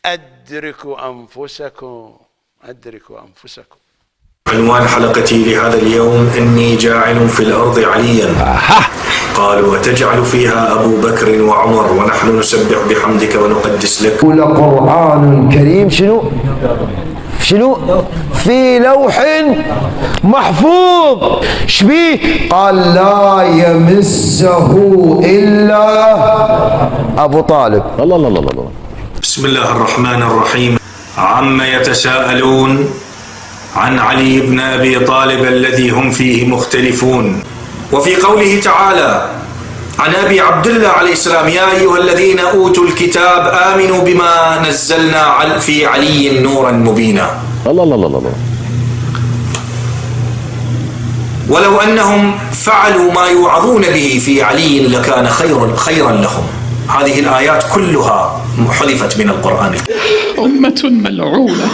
أدركوا أنفسكم، أدركوا أنفسكم. عنوان حلقتي لهذا اليوم: إني جاعل في الأرض عليا. قالوا: وتجعل فيها أبو بكر وعمر ونحن نسبح بحمدك ونقدس لك. قرآن كريم شنو في لوح محفوظ. شبيه؟ قال: لا يمسه إلا أبو طالب. الله الله الله الله. بسم الله الرحمن الرحيم. عما يتساءلون عن علي بن أبي طالب الذي هم فيه مختلفون. وفي قوله تعالى عن أبي عبد الله عليه السلام: يا أيها الذين أوتوا الكتاب آمنوا بما نزلنا في علي نورا مبينا. الله الله الله الله. ولو أنهم فعلوا ما يوعظون به في علي لكان خيرا لهم. هذه الآيات كلها حذفت من القرآن. أمة ملعونة.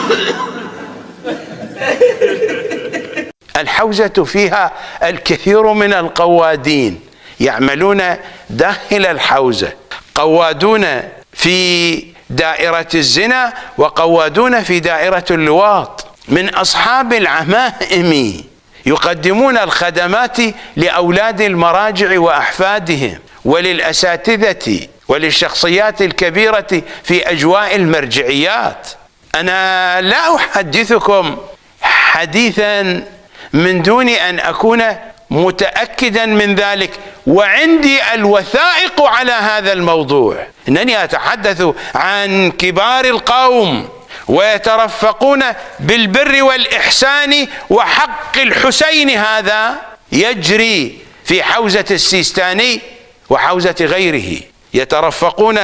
الحوزة فيها الكثير من القوادين يعملون داخل الحوزة، قوادون في دائرة الزنا وقوادون في دائرة اللواط، من أصحاب العمائم يقدمون الخدمات لأولاد المراجع وأحفادهم وللأساتذة وللشخصيات الكبيرة في أجواء المرجعيات. أنا لا أحدثكم حديثا من دون أن أكون متأكدا من ذلك، وعندي الوثائق على هذا الموضوع. إنني أتحدث عن كبار القوم ويترفقون بالبر والإحسان وحق الحسين. هذا يجري في حوزة السيستاني وحوزة غيره، يترفقون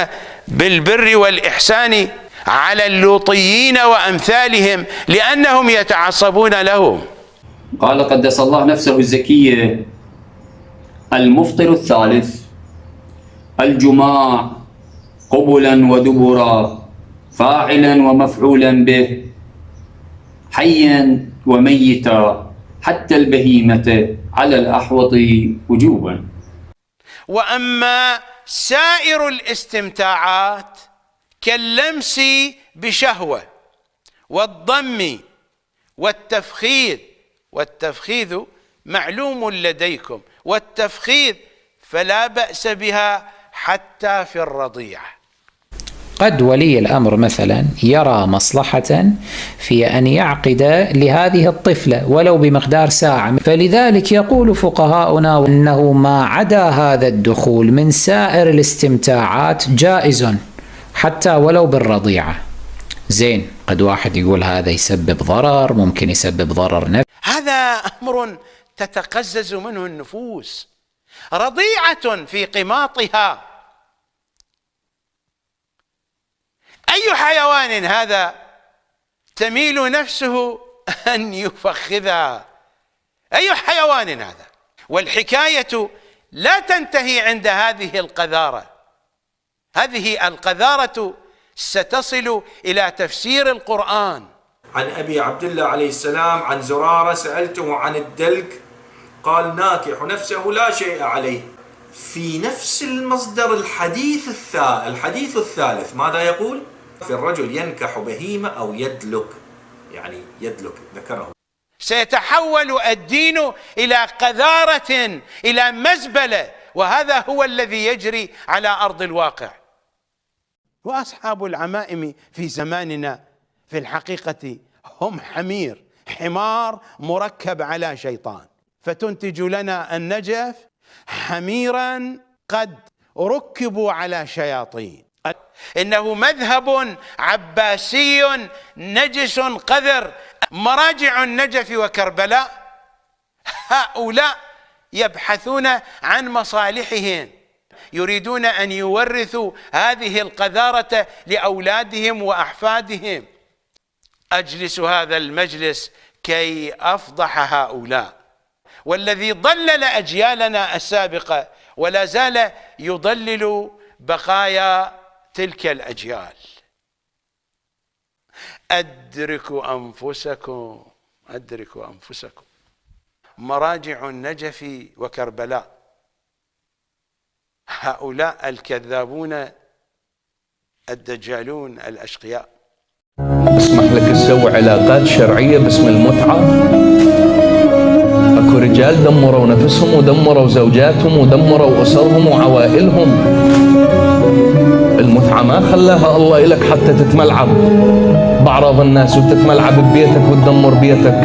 بالبر والإحسان على اللوطيين وأمثالهم لأنهم يتعصبون لهم. قال قدس الله نفسه الزكية: المفطر الثالث الجماع قبلا ودبرا فاعلا ومفعولا به حيا وميتا حتى البهيمة على الأحوط وجوبا. وأما سائر الاستمتاعات كاللمس بشهوة والضم والتفخيذ، والتفخيذ معلوم لديكم، والتفخيذ فلا بأس بها حتى في الرضيعة. قد ولي الأمر مثلا يرى مصلحة في أن يعقد لهذه الطفلة ولو بمقدار ساعة، فلذلك يقول فقهاؤنا أنه ما عدا هذا الدخول من سائر الاستمتاعات جائز حتى ولو بالرضيعة. زين، قد واحد يقول هذا يسبب ضرر، ممكن يسبب ضرر نفسي. هذا أمر تتقزز منه النفوس. رضيعة في قماطها، أي حيوان هذا تميل نفسه أن يفخذها؟ أي حيوان هذا؟ والحكاية لا تنتهي عند هذه القذارة. هذه القذارة ستصل إلى تفسير القرآن. عن أبي عبد الله عليه السلام عن زرارة: سألته عن الدلك قال: ناكح نفسه لا شيء عليه. في نفس المصدر الحديث الثالث ماذا يقول؟ في الرجل ينكح بهيمة أو يدلك، يعني يدلك ذكره. سيتحول الدين إلى قذارة، إلى مزبلة، وهذا هو الذي يجري على أرض الواقع. وأصحاب العمائم في زماننا في الحقيقة هم حمار مركب على شيطان، فتنتج لنا النجف حميرا قد ركبوا على شياطين. إنه مذهب عباسي نجس قذر. مراجع النجف وكربلاء هؤلاء يبحثون عن مصالحهم، يريدون أن يورثوا هذه القذارة لأولادهم وأحفادهم. أجلس هذا المجلس كي أفضح هؤلاء، والذي ضلل أجيالنا السابقة ولا زال يضلل بقايا تلك الأجيال. أدركوا أنفسكم، أدركوا أنفسكم. مراجع النجف وكربلاء هؤلاء الكذابون الدجالون الأشقياء اسمح لك تسوي علاقات شرعية باسم المتعة. اكو رجال دمروا نفسهم ودمروا زوجاتهم ودمروا أسرهم وعوائلهم. المتعة ما خلاها الله إلك حتى تتملعب بأعراض الناس وتتملعب ببيتك وتدمر بيتك.